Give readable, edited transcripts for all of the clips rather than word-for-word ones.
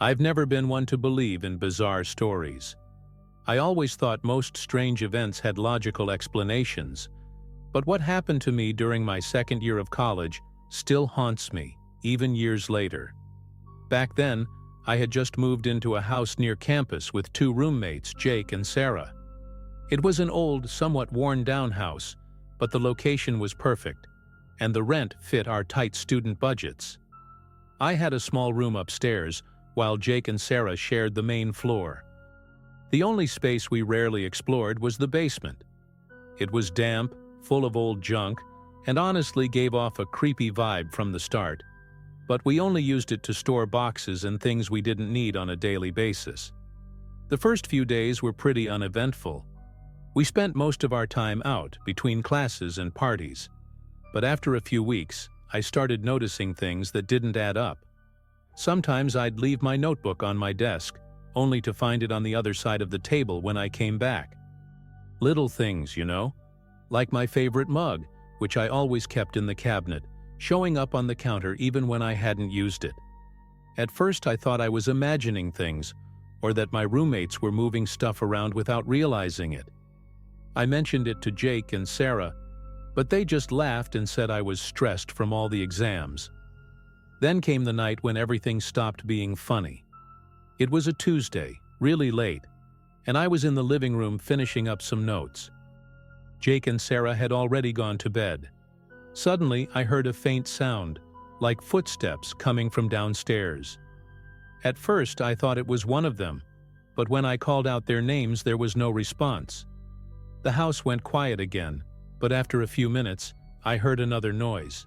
I've never been one to believe in bizarre stories. I always thought most strange events had logical explanations, but what happened to me during my second year of college still haunts me, even years later. Back then, I had just moved into a house near campus with two roommates, Jake and Sarah. It was an old, somewhat worn-down house, but the location was perfect, and the rent fit our tight student budgets. I had a small room upstairs, while Jake and Sarah shared the main floor. The only space we rarely explored was the basement. It was damp, full of old junk, and honestly gave off a creepy vibe from the start, but we only used it to store boxes and things we didn't need on a daily basis. The first few days were pretty uneventful. We spent most of our time out, between classes and parties, but after a few weeks, I started noticing things that didn't add up. Sometimes I'd leave my notebook on my desk, only to find it on the other side of the table when I came back. Little things, you know, like my favorite mug, which I always kept in the cabinet, showing up on the counter even when I hadn't used it. At first I thought I was imagining things, or that my roommates were moving stuff around without realizing it. I mentioned it to Jake and Sarah, but they just laughed and said I was stressed from all the exams. Then came the night when everything stopped being funny. It was a Tuesday, really late, and I was in the living room finishing up some notes. Jake and Sarah had already gone to bed. Suddenly, I heard a faint sound, like footsteps coming from downstairs. At first, I thought it was one of them, but when I called out their names, there was no response. The house went quiet again, but after a few minutes, I heard another noise.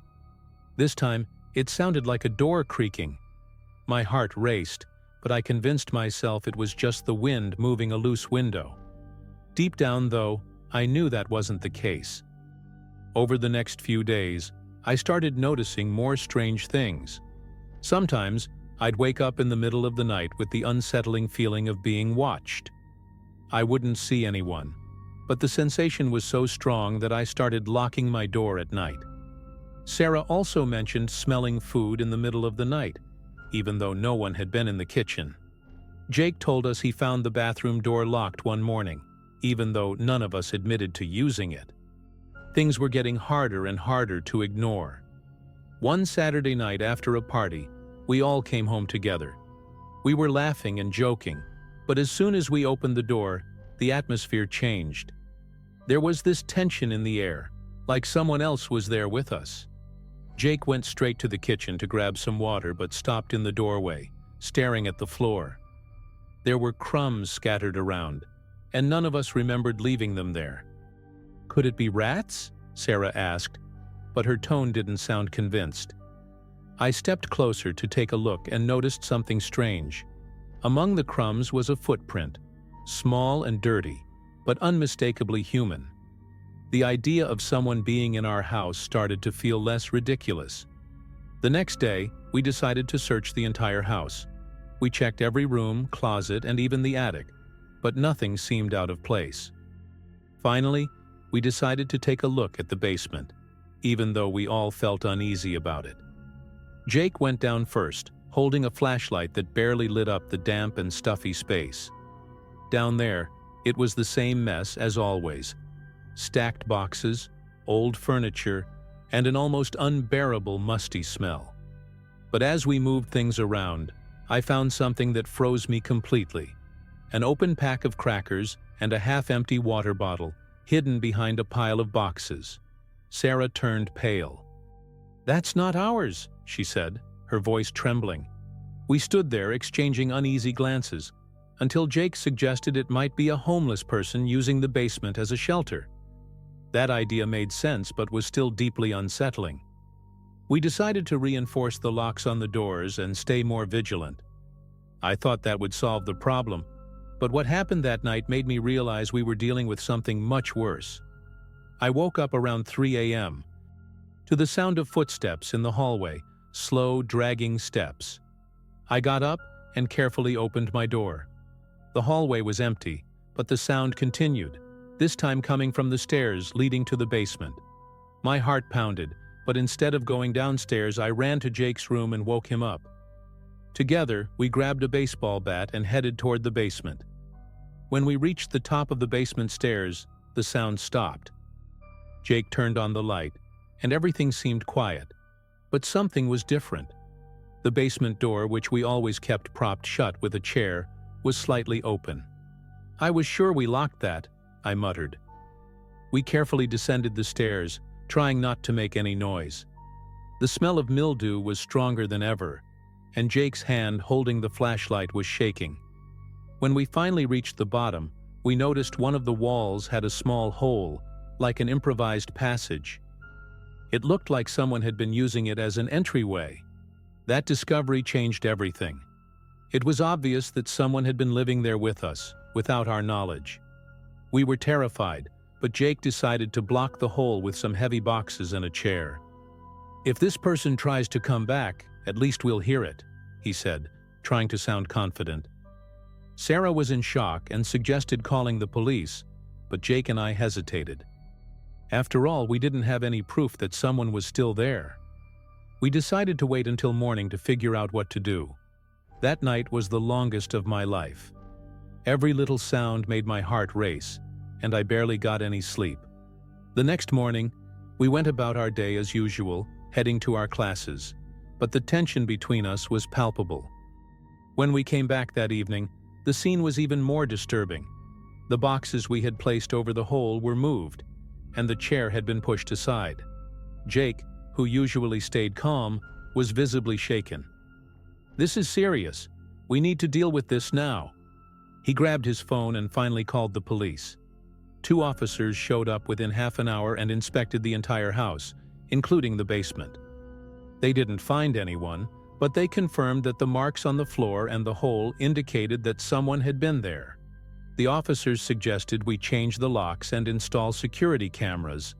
This time, it sounded like a door creaking. My heart raced, but I convinced myself it was just the wind moving a loose window. Deep down, though, I knew that wasn't the case. Over the next few days, I started noticing more strange things. Sometimes, I'd wake up in the middle of the night with the unsettling feeling of being watched. I wouldn't see anyone, but the sensation was so strong that I started locking my door at night. Sarah also mentioned smelling food in the middle of the night, even though no one had been in the kitchen. Jake told us he found the bathroom door locked one morning, even though none of us admitted to using it. Things were getting harder and harder to ignore. One Saturday night after a party, we all came home together. We were laughing and joking, but as soon as we opened the door, the atmosphere changed. There was this tension in the air, like someone else was there with us. Jake went straight to the kitchen to grab some water but stopped in the doorway, staring at the floor. There were crumbs scattered around, and none of us remembered leaving them there. "Could it be rats?" Sarah asked, but her tone didn't sound convinced. I stepped closer to take a look and noticed something strange. Among the crumbs was a footprint, small and dirty, but unmistakably human. The idea of someone being in our house started to feel less ridiculous. The next day, we decided to search the entire house. We checked every room, closet, and even the attic, but nothing seemed out of place. Finally, we decided to take a look at the basement, even though we all felt uneasy about it. Jake went down first, holding a flashlight that barely lit up the damp and stuffy space. Down there, it was the same mess as always. Stacked boxes, old furniture, and an almost unbearable musty smell. But as we moved things around, I found something that froze me completely. An open pack of crackers and a half-empty water bottle hidden behind a pile of boxes. Sarah turned pale. "That's not ours," she said, her voice trembling. We stood there exchanging uneasy glances, until Jake suggested it might be a homeless person using the basement as a shelter. That idea made sense but was still deeply unsettling. We decided to reinforce the locks on the doors and stay more vigilant. I thought that would solve the problem, but what happened that night made me realize we were dealing with something much worse. I woke up around 3 a.m. to the sound of footsteps in the hallway, slow, dragging steps. I got up and carefully opened my door. The hallway was empty, but the sound continued, this time coming from the stairs leading to the basement. My heart pounded, but instead of going downstairs, I ran to Jake's room and woke him up. Together, we grabbed a baseball bat and headed toward the basement. When we reached the top of the basement stairs, the sound stopped. Jake turned on the light, and everything seemed quiet. But something was different. The basement door, which we always kept propped shut with a chair, was slightly open. "I was sure we locked that," I muttered. We carefully descended the stairs, trying not to make any noise. The smell of mildew was stronger than ever, and Jake's hand holding the flashlight was shaking. When we finally reached the bottom, we noticed one of the walls had a small hole, like an improvised passage. It looked like someone had been using it as an entryway. That discovery changed everything. It was obvious that someone had been living there with us, without our knowledge. We were terrified, but Jake decided to block the hole with some heavy boxes and a chair. "If this person tries to come back, at least we'll hear it," he said, trying to sound confident. Sarah was in shock and suggested calling the police, but Jake and I hesitated. After all, we didn't have any proof that someone was still there. We decided to wait until morning to figure out what to do. That night was the longest of my life. Every little sound made my heart race, and I barely got any sleep. The next morning, we went about our day as usual, heading to our classes, but the tension between us was palpable. When we came back that evening, the scene was even more disturbing. The boxes we had placed over the hole were moved, and the chair had been pushed aside. Jake, who usually stayed calm, was visibly shaken. "This is serious. We need to deal with this now." He grabbed his phone and finally called the police. 2 officers showed up within half an hour and inspected the entire house, including the basement. They didn't find anyone, but they confirmed that the marks on the floor and the hole indicated that someone had been there. The officers suggested we change the locks and install security cameras,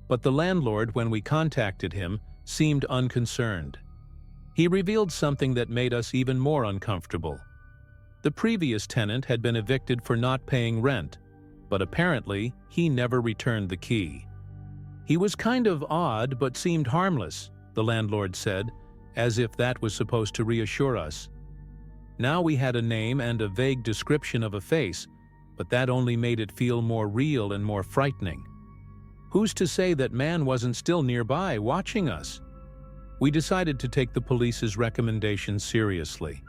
but the landlord, when we contacted him, seemed unconcerned. He revealed something that made us even more uncomfortable. The previous tenant had been evicted for not paying rent, but apparently he never returned the key. "He was kind of odd but seemed harmless," the landlord said, as if that was supposed to reassure us. Now we had a name and a vague description of a face, but that only made it feel more real and more frightening. Who's to say that man wasn't still nearby, watching us? We decided to take the police's recommendations seriously.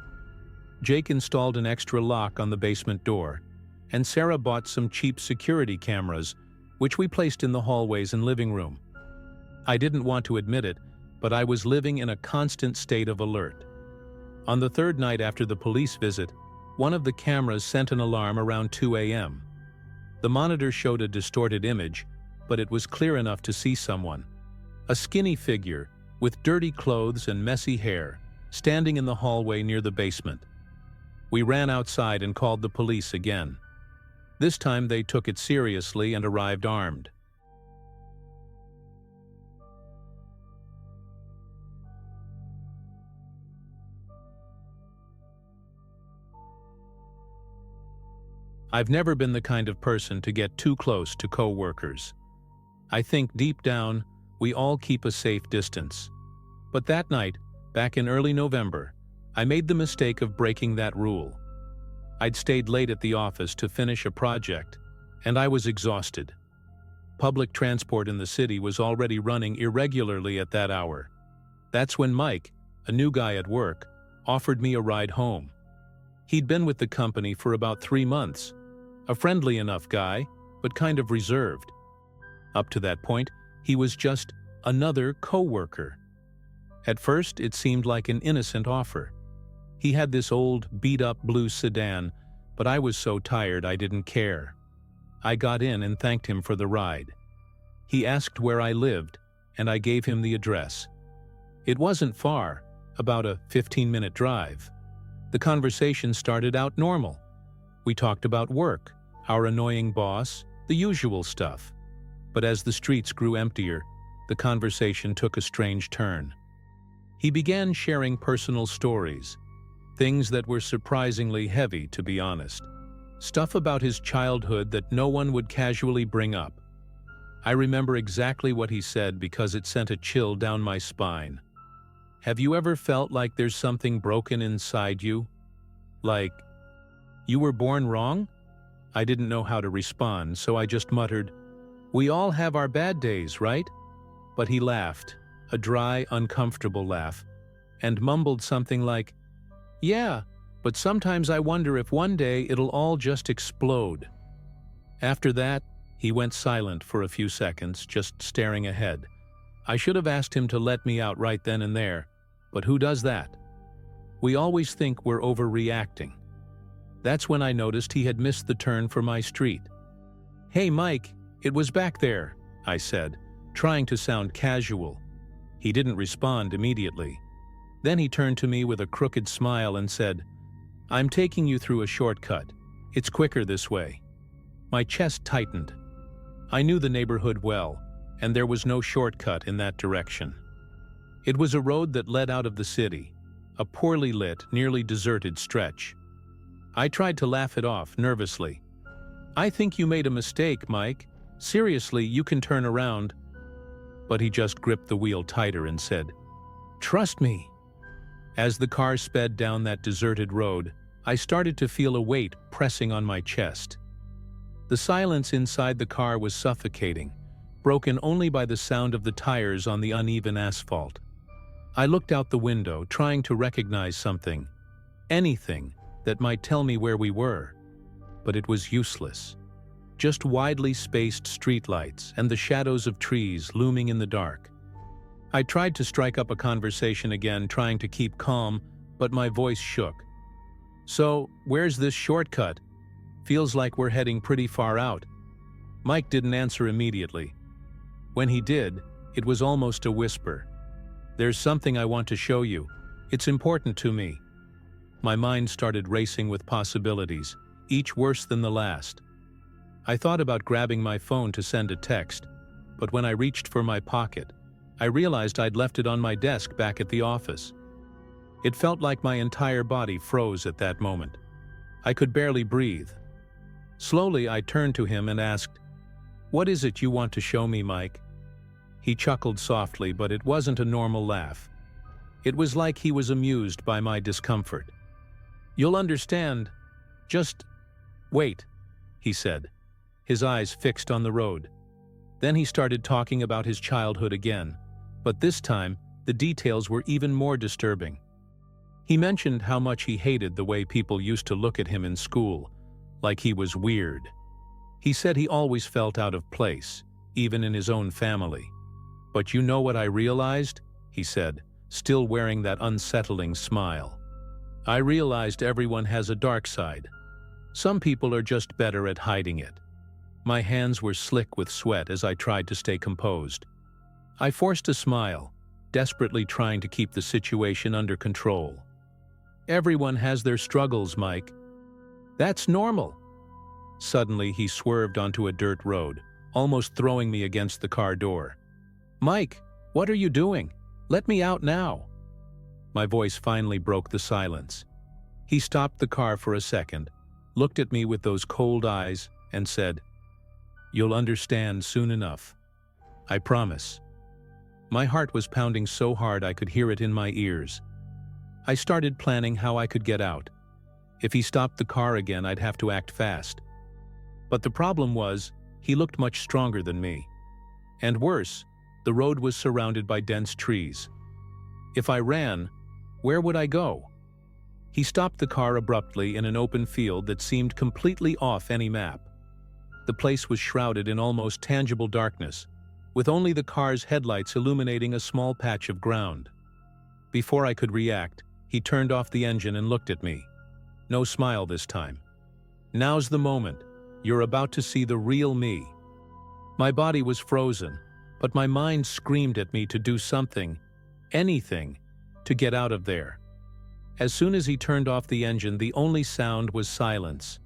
Jake installed an extra lock on the basement door, and Sarah bought some cheap security cameras, which we placed in the hallways and living room. I didn't want to admit it, but I was living in a constant state of alert. On the 3rd night after the police visit, one of the cameras sent an alarm around 2 a.m. The monitor showed a distorted image, but it was clear enough to see someone. A skinny figure, with dirty clothes and messy hair, standing in the hallway near the basement. We ran outside and called the police again. This time they took it seriously and arrived armed. I've never been the kind of person to get too close to co-workers. I think deep down, we all keep a safe distance. But that night, back in early November, I made the mistake of breaking that rule. I'd stayed late at the office to finish a project, and I was exhausted. Public transport in the city was already running irregularly at that hour. That's when Mike, a new guy at work, offered me a ride home. He'd been with the company for about 3 months. A friendly enough guy, but kind of reserved. Up to that point, he was just another co-worker. At first, it seemed like an innocent offer. He had this old, beat-up blue sedan, but I was so tired I didn't care. I got in and thanked him for the ride. He asked where I lived, and I gave him the address. It wasn't far, about a 15-minute drive. The conversation started out normal. We talked about work, our annoying boss, the usual stuff. But as the streets grew emptier, the conversation took a strange turn. He began sharing personal stories, things that were surprisingly heavy, to be honest. Stuff about his childhood that no one would casually bring up. I remember exactly what he said because it sent a chill down my spine. Have you ever felt like there's something broken inside you? Like, you were born wrong? I didn't know how to respond, so I just muttered, "We all have our bad days, right?" But he laughed, a dry, uncomfortable laugh, and mumbled something like, "Yeah, but sometimes I wonder if one day it'll all just explode." After that, he went silent for a few seconds, just staring ahead. I should have asked him to let me out right then and there, but who does that? We always think we're overreacting. That's when I noticed he had missed the turn for my street. "Hey Mike, it was back there," I said, trying to sound casual. He didn't respond immediately. Then he turned to me with a crooked smile and said, "I'm taking you through a shortcut. It's quicker this way." My chest tightened. I knew the neighborhood well, and there was no shortcut in that direction. It was a road that led out of the city, a poorly lit, nearly deserted stretch. I tried to laugh it off, nervously. "I think you made a mistake, Mike. Seriously, you can turn around." But he just gripped the wheel tighter and said, "Trust me." As the car sped down that deserted road, I started to feel a weight pressing on my chest. The silence inside the car was suffocating, broken only by the sound of the tires on the uneven asphalt. I looked out the window, trying to recognize something, anything, that might tell me where we were. But it was useless. Just widely spaced streetlights and the shadows of trees looming in the dark. I tried to strike up a conversation again, trying to keep calm, but my voice shook. "So, where's this shortcut? Feels like we're heading pretty far out." Mike didn't answer immediately. When he did, it was almost a whisper. "There's something I want to show you. It's important to me." My mind started racing with possibilities, each worse than the last. I thought about grabbing my phone to send a text, but when I reached for my pocket, I realized I'd left it on my desk back at the office. It felt like my entire body froze at that moment. I could barely breathe. Slowly, I turned to him and asked, "What is it you want to show me, Mike?" He chuckled softly, but it wasn't a normal laugh. It was like he was amused by my discomfort. "You'll understand. Just wait," he said, his eyes fixed on the road. Then he started talking about his childhood again, but this time, the details were even more disturbing. He mentioned how much he hated the way people used to look at him in school, like he was weird. He said he always felt out of place, even in his own family. "But you know what I realized?" he said, still wearing that unsettling smile. "I realized everyone has a dark side. Some people are just better at hiding it." My hands were slick with sweat as I tried to stay composed. I forced a smile, desperately trying to keep the situation under control. "Everyone has their struggles, Mike. That's normal." Suddenly, he swerved onto a dirt road, almost throwing me against the car door. "Mike, what are you doing? Let me out now." My voice finally broke the silence. He stopped the car for a second, looked at me with those cold eyes, and said, "You'll understand soon enough. I promise." My heart was pounding so hard I could hear it in my ears. I started planning how I could get out. If he stopped the car again, I'd have to act fast. But the problem was, he looked much stronger than me. And worse, the road was surrounded by dense trees. If I ran, where would I go? He stopped the car abruptly in an open field that seemed completely off any map. The place was shrouded in almost tangible darkness, with only the car's headlights illuminating a small patch of ground. Before I could react, he turned off the engine and looked at me. No smile this time. "Now's the moment. You're about to see the real me." My body was frozen, but my mind screamed at me to do something, anything, to get out of there. As soon as he turned off the engine, the only sound was silence.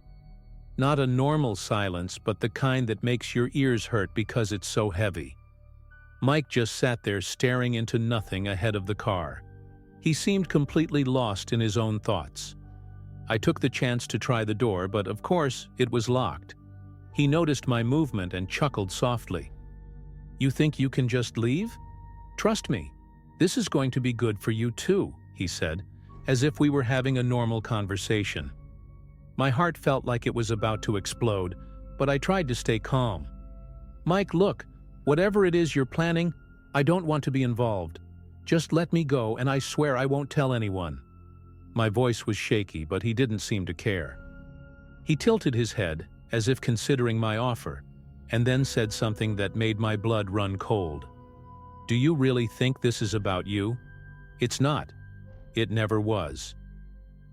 Not a normal silence, but the kind that makes your ears hurt because it's so heavy. Mike just sat there staring into nothing ahead of the car. He seemed completely lost in his own thoughts. I took the chance to try the door, but of course, it was locked. He noticed my movement and chuckled softly. "You think you can just leave? Trust me. "This is going to be good for you too," he said, as if we were having a normal conversation. My heart felt like it was about to explode, but I tried to stay calm. "Mike, look, whatever it is you're planning, I don't want to be involved. Just let me go and I swear I won't tell anyone." My voice was shaky, but he didn't seem to care. He tilted his head, as if considering my offer, and then said something that made my blood run cold. "Do you really think this is about you? It's not. It never was."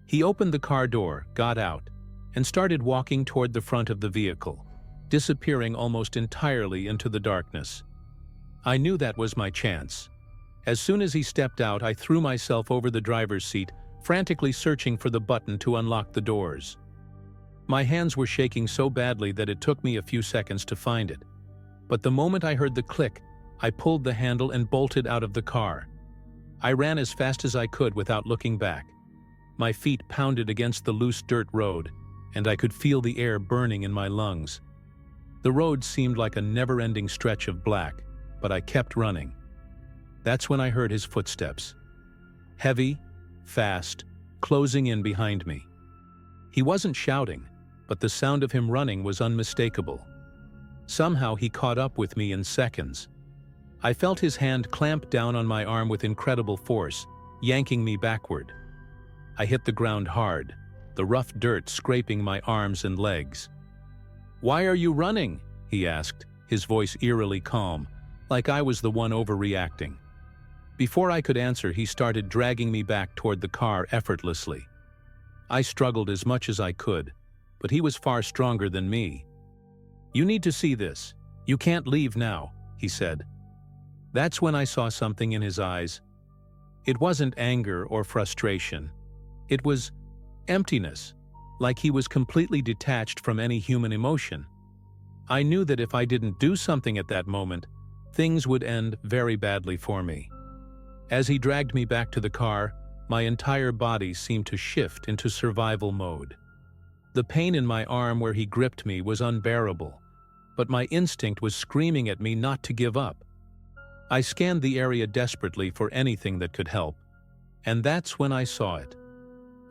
He opened the car door, got out, and started walking toward the front of the vehicle, disappearing almost entirely into the darkness. I knew that was my chance. As soon as he stepped out, I threw myself over the driver's seat, frantically searching for the button to unlock the doors. My hands were shaking so badly that it took me a few seconds to find it. But the moment I heard the click, I pulled the handle and bolted out of the car. I ran as fast as I could without looking back. My feet pounded against the loose dirt road, and I could feel the air burning in my lungs. The road seemed like a never-ending stretch of black, but I kept running. That's when I heard his footsteps. Heavy, fast, closing in behind me. He wasn't shouting, but the sound of him running was unmistakable. Somehow he caught up with me in seconds. I felt his hand clamp down on my arm with incredible force, yanking me backward. I hit the ground hard, the rough dirt scraping my arms and legs. "Why are you running?" he asked, his voice eerily calm, like I was the one overreacting. Before I could answer, he started dragging me back toward the car effortlessly. I struggled as much as I could, but he was far stronger than me. "You need to see this. You can't leave now," he said. That's when I saw something in his eyes. It wasn't anger or frustration. It was emptiness, like he was completely detached from any human emotion. I knew that if I didn't do something at that moment, things would end very badly for me. As he dragged me back to the car, my entire body seemed to shift into survival mode. The pain in my arm where he gripped me was unbearable, but my instinct was screaming at me not to give up. I scanned the area desperately for anything that could help, and that's when I saw it.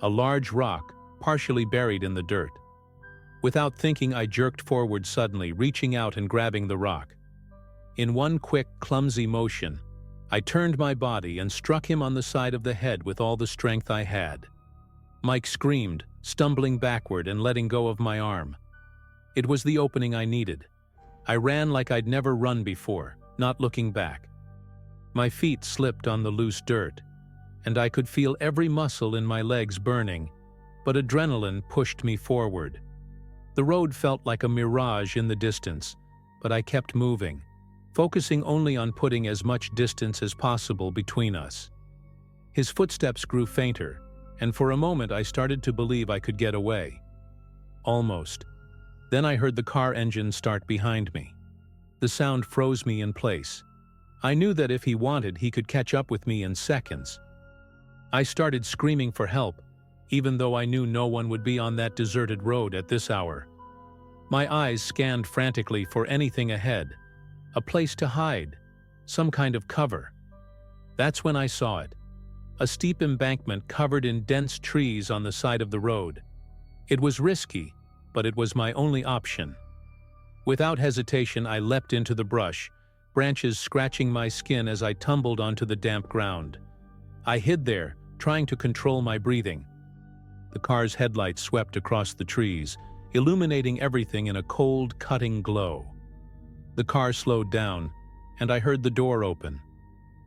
A large rock, partially buried in the dirt. Without thinking, I jerked forward suddenly, reaching out and grabbing the rock. In one quick, clumsy motion, I turned my body and struck him on the side of the head with all the strength I had. Mike screamed, stumbling backward and letting go of my arm. It was the opening I needed. I ran like I'd never run before, not looking back. My feet slipped on the loose dirt, and I could feel every muscle in my legs burning, but adrenaline pushed me forward. The road felt like a mirage in the distance, but I kept moving, focusing only on putting as much distance as possible between us. His footsteps grew fainter, and for a moment I started to believe I could get away. Almost. Then I heard the car engine start behind me. The sound froze me in place. I knew that if he wanted, he could catch up with me in seconds. I started screaming for help, even though I knew no one would be on that deserted road at this hour. My eyes scanned frantically for anything ahead, a place to hide, some kind of cover. That's when I saw it. A steep embankment covered in dense trees on the side of the road. It was risky, but it was my only option. Without hesitation, I leapt into the brush, branches scratching my skin as I tumbled onto the damp ground. I hid there, trying to control my breathing. The car's headlights swept across the trees, illuminating everything in a cold, cutting glow. The car slowed down, and I heard the door open.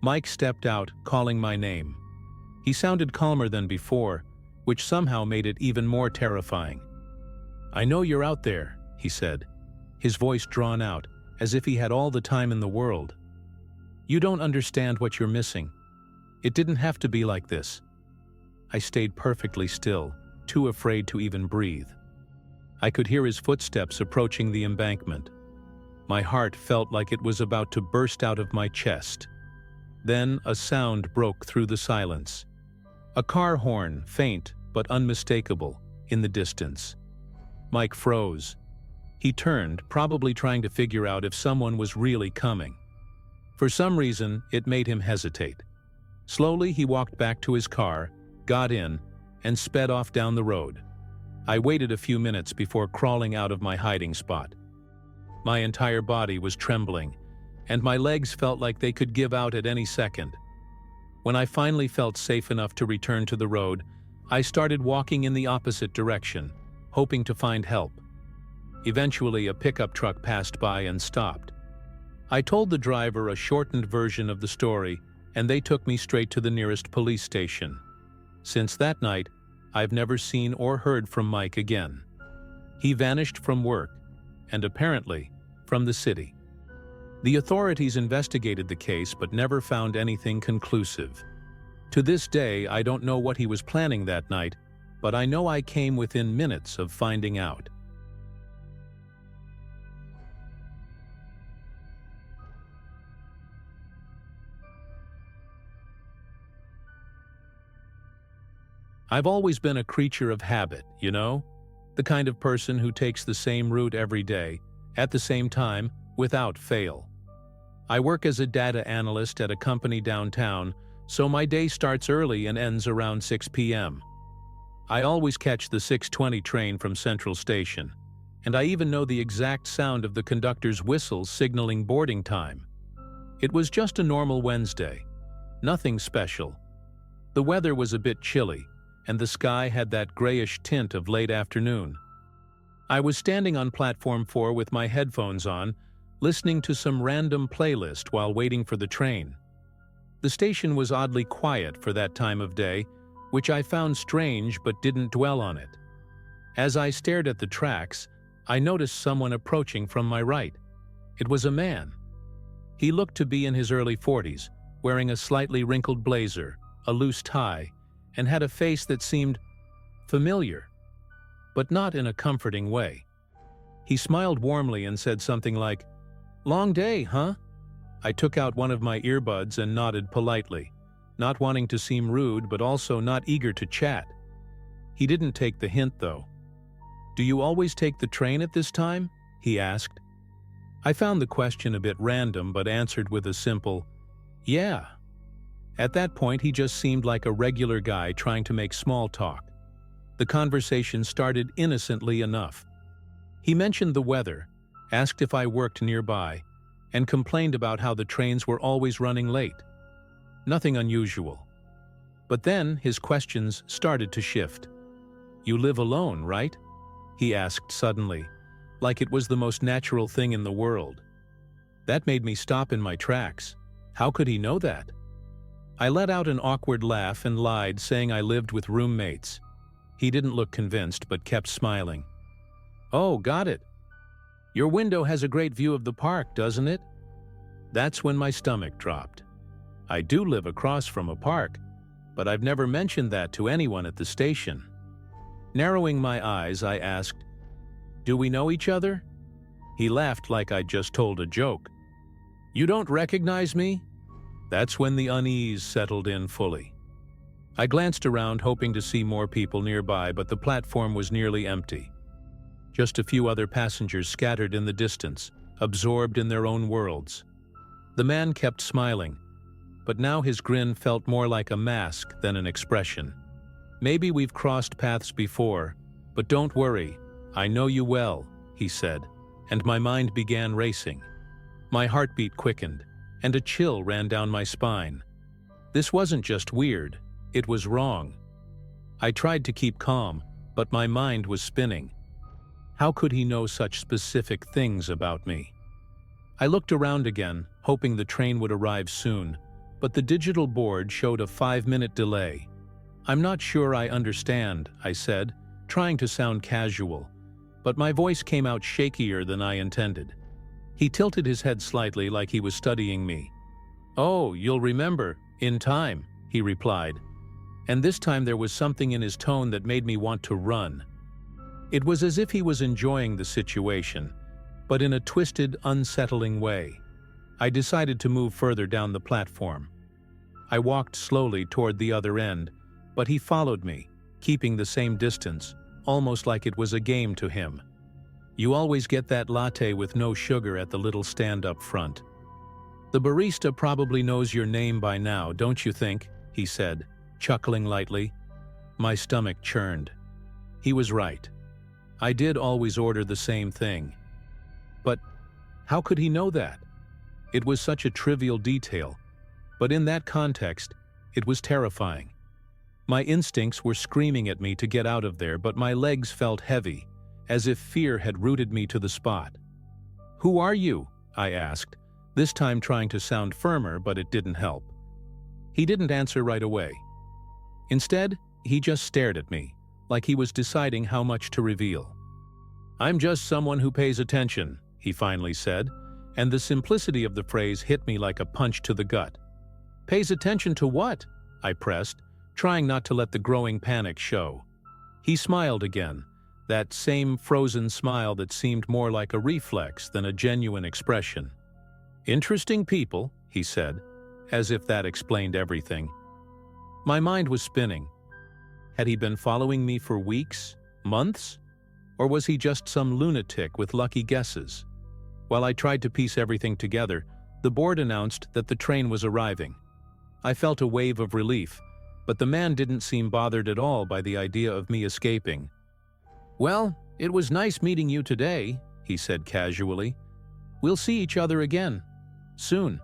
Mike stepped out, calling my name. He sounded calmer than before, which somehow made it even more terrifying. "I know you're out there," he said, his voice drawn out, as if he had all the time in the world. "You don't understand what you're missing. It didn't have to be like this." I stayed perfectly still, too afraid to even breathe. I could hear his footsteps approaching the embankment. My heart felt like it was about to burst out of my chest. Then a sound broke through the silence. A car horn, faint but unmistakable, in the distance. Mike froze. He turned, probably trying to figure out if someone was really coming. For some reason, it made him hesitate. Slowly, he walked back to his car, got in, and sped off down the road. I waited a few minutes before crawling out of my hiding spot. My entire body was trembling, and my legs felt like they could give out at any second. When I finally felt safe enough to return to the road, I started walking in the opposite direction, hoping to find help. Eventually, a pickup truck passed by and stopped. I told the driver a shortened version of the story, and they took me straight to the nearest police station. Since that night, I've never seen or heard from Mike again. He vanished from work, and apparently, from the city. The authorities investigated the case but never found anything conclusive. To this day, I don't know what he was planning that night, but I know I came within minutes of finding out. I've always been a creature of habit, you know? The kind of person who takes the same route every day, at the same time, without fail. I work as a data analyst at a company downtown, so my day starts early and ends around 6 p.m. I always catch the 6:20 train from Central Station, and I even know the exact sound of the conductor's whistle signaling boarding time. It was just a normal Wednesday. Nothing special. The weather was a bit chilly, and the sky had that grayish tint of late afternoon. I was standing on platform 4 with my headphones on, listening to some random playlist while waiting for the train. The station was oddly quiet for that time of day, which I found strange but didn't dwell on it. As I stared at the tracks, I noticed someone approaching from my right. It was a man. He looked to be in his early 40s, wearing a slightly wrinkled blazer, a loose tie, and had a face that seemed familiar, but not in a comforting way. He smiled warmly and said something like, "Long day, huh?" I took out one of my earbuds and nodded politely, not wanting to seem rude but also not eager to chat. He didn't take the hint, though. "Do you always take the train at this time?" he asked. I found the question a bit random but answered with a simple, "Yeah." At that point, he just seemed like a regular guy trying to make small talk. The conversation started innocently enough. He mentioned the weather, asked if I worked nearby, and complained about how the trains were always running late. Nothing unusual. But then his questions started to shift. "You live alone, right?" he asked suddenly, like it was the most natural thing in the world. That made me stop in my tracks. How could he know that? I let out an awkward laugh and lied, saying I lived with roommates. He didn't look convinced but kept smiling. "Oh, got it. Your window has a great view of the park, doesn't it?" That's when my stomach dropped. I do live across from a park, but I've never mentioned that to anyone at the station. Narrowing my eyes, I asked, "Do we know each other?" He laughed like I'd just told a joke. "You don't recognize me?" That's when the unease settled in fully. I glanced around, hoping to see more people nearby, but the platform was nearly empty. Just a few other passengers scattered in the distance, absorbed in their own worlds. The man kept smiling, but now his grin felt more like a mask than an expression. "Maybe we've crossed paths before, but don't worry, I know you well," he said, and my mind began racing. My heartbeat quickened, and a chill ran down my spine. This wasn't just weird, it was wrong. I tried to keep calm, but my mind was spinning. How could he know such specific things about me? I looked around again, hoping the train would arrive soon, but the digital board showed a 5-minute delay. "I'm not sure I understand," I said, trying to sound casual, but my voice came out shakier than I intended. He tilted his head slightly like he was studying me. "Oh, you'll remember, in time," he replied, and this time there was something in his tone that made me want to run. It was as if he was enjoying the situation, but in a twisted, unsettling way. I decided to move further down the platform. I walked slowly toward the other end, but he followed me, keeping the same distance, almost like it was a game to him. "You always get that latte with no sugar at the little stand up front. The barista probably knows your name by now, don't you think?" he said, chuckling lightly. My stomach churned. He was right. I did always order the same thing. But how could he know that? It was such a trivial detail, but in that context, it was terrifying. My instincts were screaming at me to get out of there, but my legs felt heavy, as if fear had rooted me to the spot. "Who are you?" I asked, this time trying to sound firmer, but it didn't help. He didn't answer right away. Instead, he just stared at me, like he was deciding how much to reveal. "I'm just someone who pays attention," he finally said, and the simplicity of the phrase hit me like a punch to the gut. "Pays attention to what?" I pressed, trying not to let the growing panic show. He smiled again, that same frozen smile that seemed more like a reflex than a genuine expression. "Interesting people," he said, as if that explained everything. My mind was spinning. Had he been following me for weeks, months? Or was he just some lunatic with lucky guesses? While I tried to piece everything together, the board announced that the train was arriving. I felt a wave of relief, but the man didn't seem bothered at all by the idea of me escaping. "Well, it was nice meeting you today," he said casually. "We'll see each other again. Soon."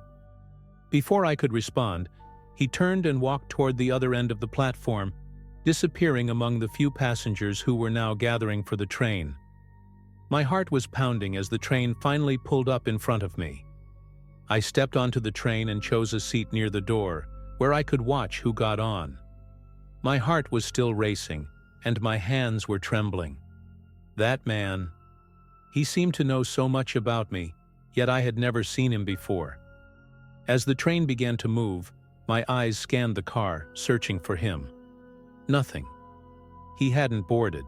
Before I could respond, he turned and walked toward the other end of the platform, disappearing among the few passengers who were now gathering for the train. My heart was pounding as the train finally pulled up in front of me. I stepped onto the train and chose a seat near the door, where I could watch who got on. My heart was still racing, and my hands were trembling. That man, he seemed to know so much about me, yet I had never seen him before. As the train began to move, my eyes scanned the car, searching for him. Nothing. He hadn't boarded.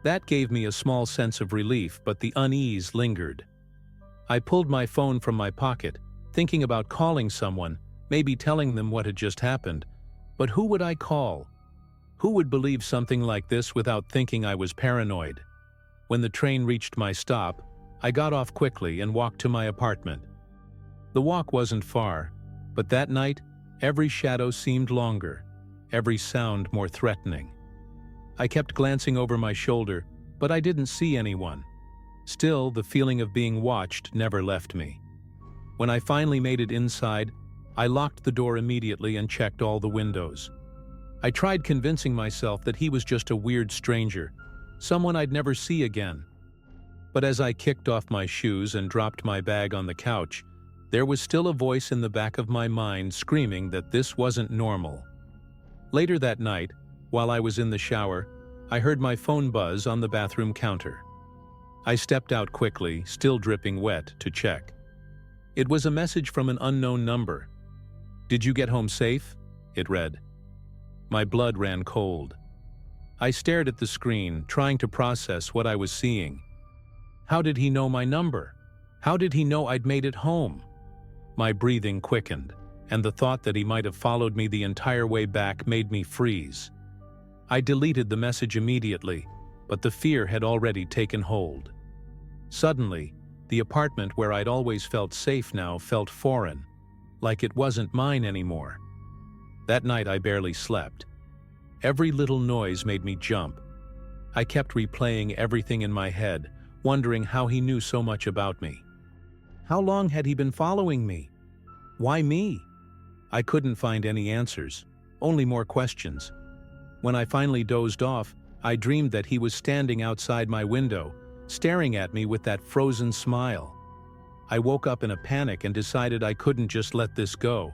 That gave me a small sense of relief, but the unease lingered. I pulled my phone from my pocket, thinking about calling someone, maybe telling them what had just happened. But who would I call? Who would believe something like this without thinking I was paranoid? When the train reached my stop, I got off quickly and walked to my apartment. The walk wasn't far, but that night, every shadow seemed longer, every sound more threatening. I kept glancing over my shoulder, but I didn't see anyone. Still, the feeling of being watched never left me. When I finally made it inside, I locked the door immediately and checked all the windows. I tried convincing myself that he was just a weird stranger, someone I'd never see again. But as I kicked off my shoes and dropped my bag on the couch, there was still a voice in the back of my mind screaming that this wasn't normal. Later that night, while I was in the shower, I heard my phone buzz on the bathroom counter. I stepped out quickly, still dripping wet, to check. It was a message from an unknown number. "Did you get home safe?" it read. My blood ran cold. I stared at the screen, trying to process what I was seeing. How did he know my number? How did he know I'd made it home? My breathing quickened, and the thought that he might have followed me the entire way back made me freeze. I deleted the message immediately, but the fear had already taken hold. Suddenly, the apartment where I'd always felt safe now felt foreign, like it wasn't mine anymore. That night I barely slept. Every little noise made me jump. I kept replaying everything in my head, wondering how he knew so much about me. How long had he been following me? Why me? I couldn't find any answers, only more questions. When I finally dozed off, I dreamed that he was standing outside my window, staring at me with that frozen smile. I woke up in a panic and decided I couldn't just let this go.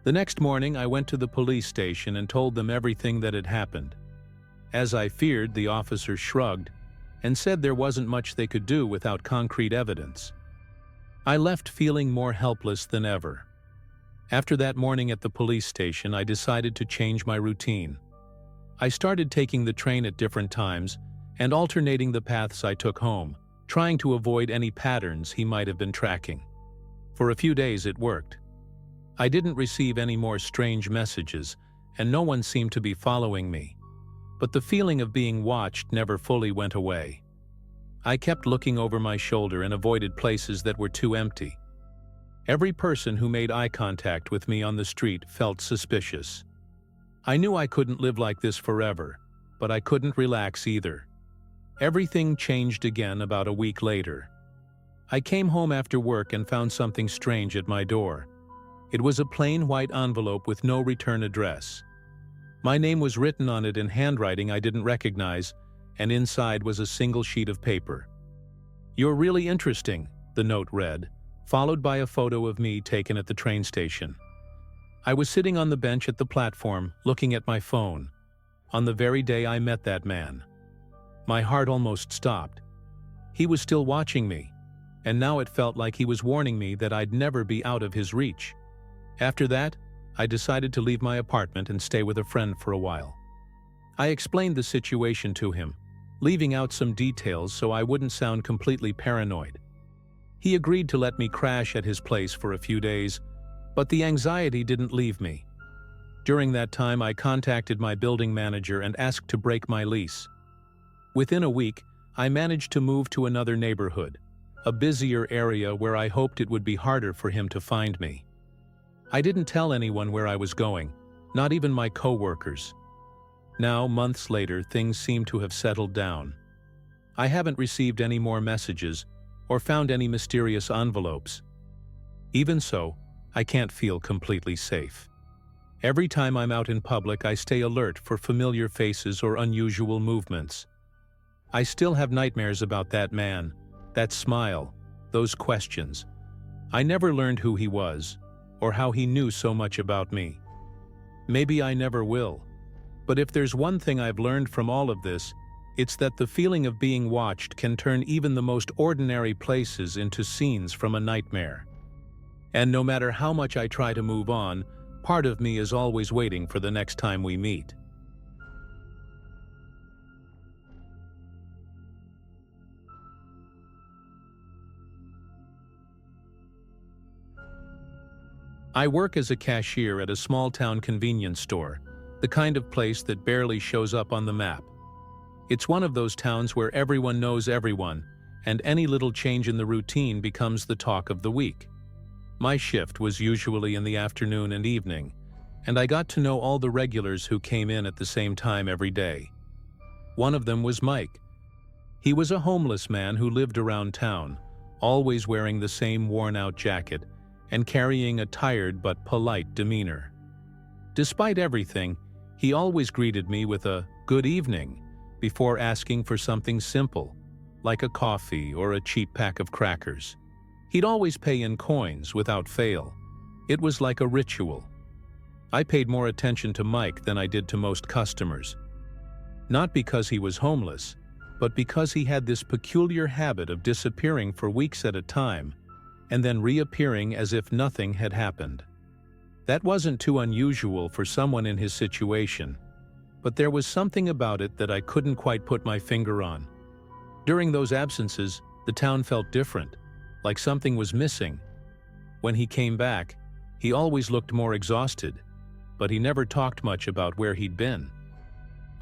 The next morning, I went to the police station and told them everything that had happened. As I feared, the officer shrugged and said there wasn't much they could do without concrete evidence. I left feeling more helpless than ever. After that morning at the police station, I decided to change my routine. I started taking the train at different times and alternating the paths I took home, trying to avoid any patterns he might have been tracking. For a few days it worked. I didn't receive any more strange messages, and no one seemed to be following me. But the feeling of being watched never fully went away. I kept looking over my shoulder and avoided places that were too empty. Every person who made eye contact with me on the street felt suspicious. I knew I couldn't live like this forever, but I couldn't relax either. Everything changed again about a week later. I came home after work and found something strange at my door. It was a plain white envelope with no return address. My name was written on it in handwriting I didn't recognize, and inside was a single sheet of paper. "You're really interesting," the note read, followed by a photo of me taken at the train station. I was sitting on the bench at the platform, looking at my phone, on the very day I met that man. My heart almost stopped. He was still watching me, and now it felt like he was warning me that I'd never be out of his reach. After that, I decided to leave my apartment and stay with a friend for a while. I explained the situation to him, leaving out some details so I wouldn't sound completely paranoid. He agreed to let me crash at his place for a few days, but the anxiety didn't leave me. During that time, I contacted my building manager and asked to break my lease. Within a week, I managed to move to another neighborhood, a busier area where I hoped it would be harder for him to find me. I didn't tell anyone where I was going, not even my coworkers. Now, months later, things seem to have settled down. I haven't received any more messages or found any mysterious envelopes. Even so, I can't feel completely safe. Every time I'm out in public, I stay alert for familiar faces or unusual movements. I still have nightmares about that man, that smile, those questions. I never learned who he was, or how he knew so much about me. Maybe I never will. But if there's one thing I've learned from all of this, it's that the feeling of being watched can turn even the most ordinary places into scenes from a nightmare. And no matter how much I try to move on, part of me is always waiting for the next time we meet. I work as a cashier at a small-town convenience store, the kind of place that barely shows up on the map. It's one of those towns where everyone knows everyone, and any little change in the routine becomes the talk of the week. My shift was usually in the afternoon and evening, and I got to know all the regulars who came in at the same time every day. One of them was Mike. He was a homeless man who lived around town, always wearing the same worn-out jacket and carrying a tired but polite demeanor. Despite everything, he always greeted me with a "good evening" before asking for something simple, like a coffee or a cheap pack of crackers. He'd always pay in coins without fail. It was like a ritual. I paid more attention to Mike than I did to most customers. Not because he was homeless, but because he had this peculiar habit of disappearing for weeks at a time and then reappearing as if nothing had happened. That wasn't too unusual for someone in his situation, but there was something about it that I couldn't quite put my finger on. During those absences, the town felt different, like something was missing. When he came back, he always looked more exhausted, but he never talked much about where he'd been.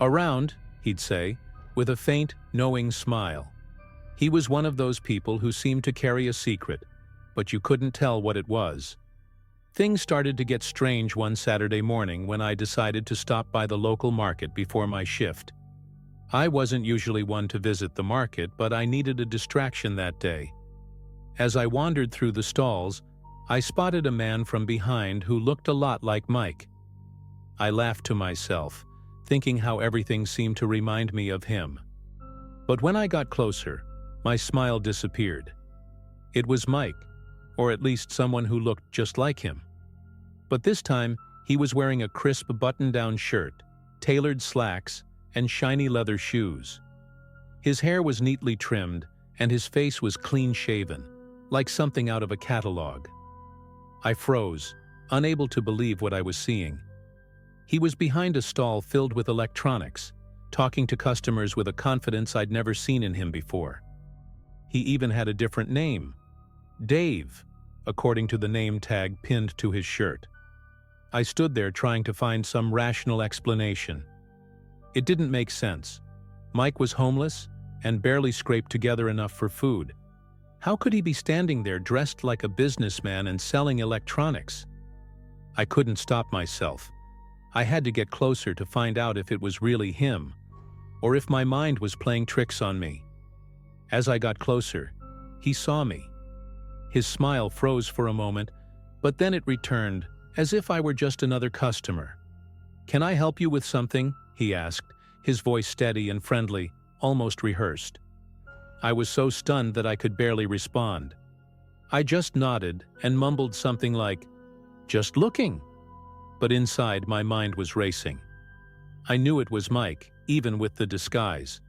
"Around," he'd say, with a faint, knowing smile. He was one of those people who seemed to carry a secret, but you couldn't tell what it was. Things started to get strange one Saturday morning when I decided to stop by the local market before my shift. I wasn't usually one to visit the market, but I needed a distraction that day. As I wandered through the stalls, I spotted a man from behind who looked a lot like Mike. I laughed to myself, thinking how everything seemed to remind me of him. But when I got closer, my smile disappeared. It was Mike, or at least someone who looked just like him. But this time, he was wearing a crisp button-down shirt, tailored slacks, and shiny leather shoes. His hair was neatly trimmed, and his face was clean-shaven, like something out of a catalog. I froze, unable to believe what I was seeing. He was behind a stall filled with electronics, talking to customers with a confidence I'd never seen in him before. He even had a different name, Dave, according to the name tag pinned to his shirt. I stood there trying to find some rational explanation. It didn't make sense. Mike was homeless and barely scraped together enough for food. How could he be standing there dressed like a businessman and selling electronics? I couldn't stop myself. I had to get closer to find out if it was really him, or if my mind was playing tricks on me. As I got closer, he saw me. His smile froze for a moment, but then it returned, as if I were just another customer. "Can I help you with something?" he asked, his voice steady and friendly, almost rehearsed. I was so stunned that I could barely respond. I just nodded and mumbled something like, "Just looking." But inside, my mind was racing. I knew it was Mike, even with the disguise.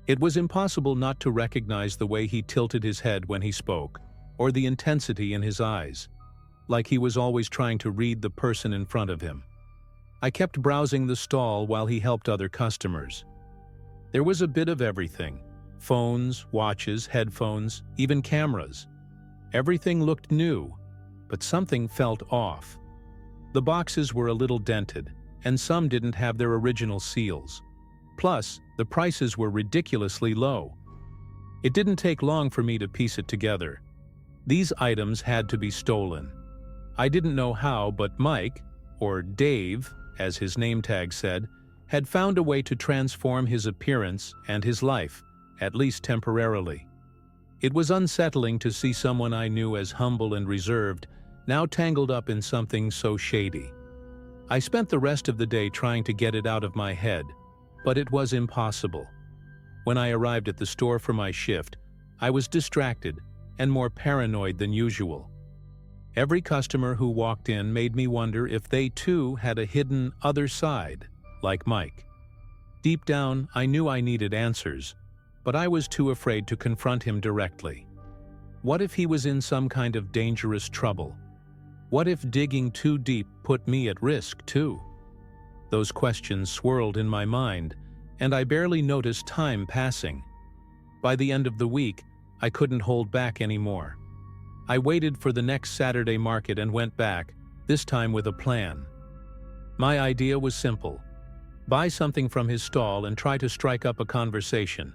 It was impossible not to recognize the way he tilted his head when he spoke, or the intensity in his eyes, like he was always trying to read the person in front of him. I kept browsing the stall while he helped other customers. There was a bit of everything: phones, watches, headphones, even cameras. Everything looked new, but something felt off. The boxes were a little dented, and some didn't have their original seals. Plus, the prices were ridiculously low. It didn't take long for me to piece it together. These items had to be stolen. I didn't know how, but Mike, or Dave, as his name tag said, had found a way to transform his appearance and his life, at least temporarily. It was unsettling to see someone I knew as humble and reserved now tangled up in something so shady. I spent the rest of the day trying to get it out of my head, but it was impossible. When I arrived at the store for my shift, I was distracted and more paranoid than usual. Every customer who walked in made me wonder if they too had a hidden other side, like Mike. Deep down, I knew I needed answers, but I was too afraid to confront him directly. What if he was in some kind of dangerous trouble? What if digging too deep put me at risk too? Those questions swirled in my mind, and I barely noticed time passing. By the end of the week, I couldn't hold back anymore. I waited for the next Saturday market and went back, this time with a plan. My idea was simple: buy something from his stall and try to strike up a conversation.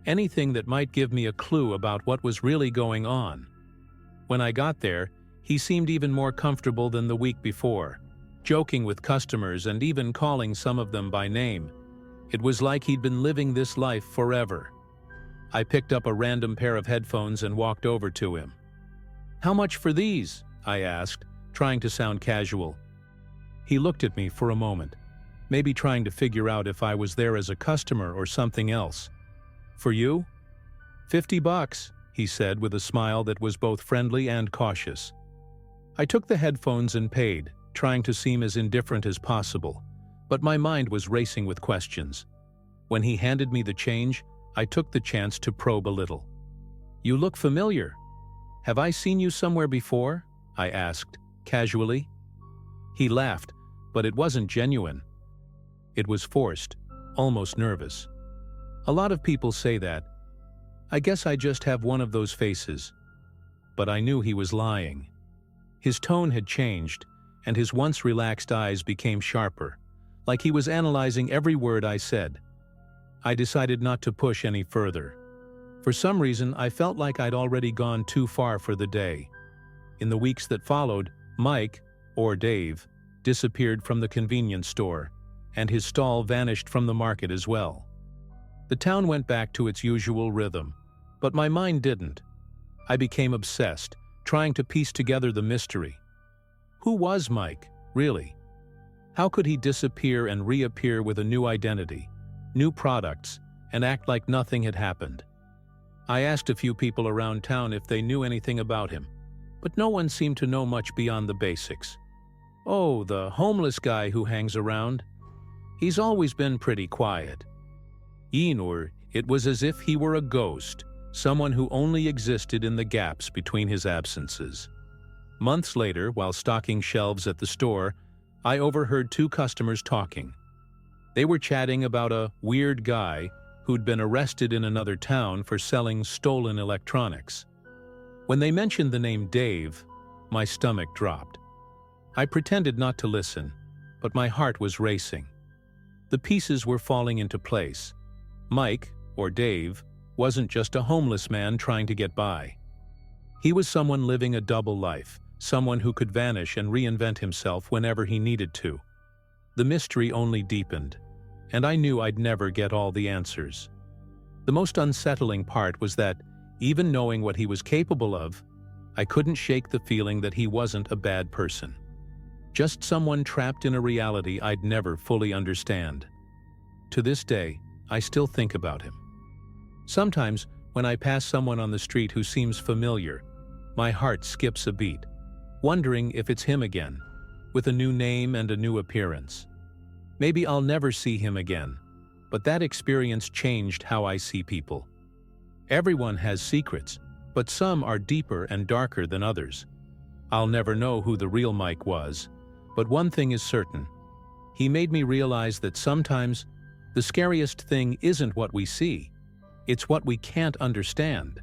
Anything that might give me a clue about what was really going on. When I got there, he seemed even more comfortable than the week before, joking with customers and even calling some of them by name. It was like he'd been living this life forever. I picked up a random pair of headphones and walked over to him. "How much for these?" I asked, trying to sound casual. He looked at me for a moment, maybe trying to figure out if I was there as a customer or something else. "For you?" $50, he said with a smile that was both friendly and cautious. I took the headphones and paid, trying to seem as indifferent as possible, but my mind was racing with questions. When he handed me the change, I took the chance to probe a little. "You look familiar. Have I seen you somewhere before?" I asked, casually. He laughed, but it wasn't genuine. It was forced, almost nervous. A lot of people say that. I guess I just have one of those faces. But I knew he was lying. His tone had changed, and his once relaxed eyes became sharper, like he was analyzing every word I said. I decided not to push any further. For some reason, I felt like I'd already gone too far for the day. In the weeks that followed, Mike, or Dave, disappeared from the convenience store, and his stall vanished from the market as well. The town went back to its usual rhythm, but my mind didn't. I became obsessed, trying to piece together the mystery. Who was Mike, really? How could he disappear and reappear with a new identity, new products, and act like nothing had happened? I asked a few people around town if they knew anything about him, but no one seemed to know much beyond the basics. "Oh, the homeless guy who hangs around. He's always been pretty quiet." Or it was as if he were a ghost, someone who only existed in the gaps between his absences. Months later, while stocking shelves at the store, I overheard two customers talking. They were chatting about a weird guy who'd been arrested in another town for selling stolen electronics. When they mentioned the name Dave, my stomach dropped. I pretended not to listen, but my heart was racing. The pieces were falling into place. Mike, or Dave, wasn't just a homeless man trying to get by. He was someone living a double life, someone who could vanish and reinvent himself whenever he needed to. The mystery only deepened, and I knew I'd never get all the answers. The most unsettling part was that, even knowing what he was capable of, I couldn't shake the feeling that he wasn't a bad person. Just someone trapped in a reality I'd never fully understand. To this day, I still think about him. Sometimes, when I pass someone on the street who seems familiar, my heart skips a beat, wondering if it's him again, with a new name and a new appearance. Maybe I'll never see him again, but that experience changed how I see people. Everyone has secrets, but some are deeper and darker than others. I'll never know who the real Mike was, but one thing is certain. He made me realize that sometimes the scariest thing isn't what we see, it's what we can't understand.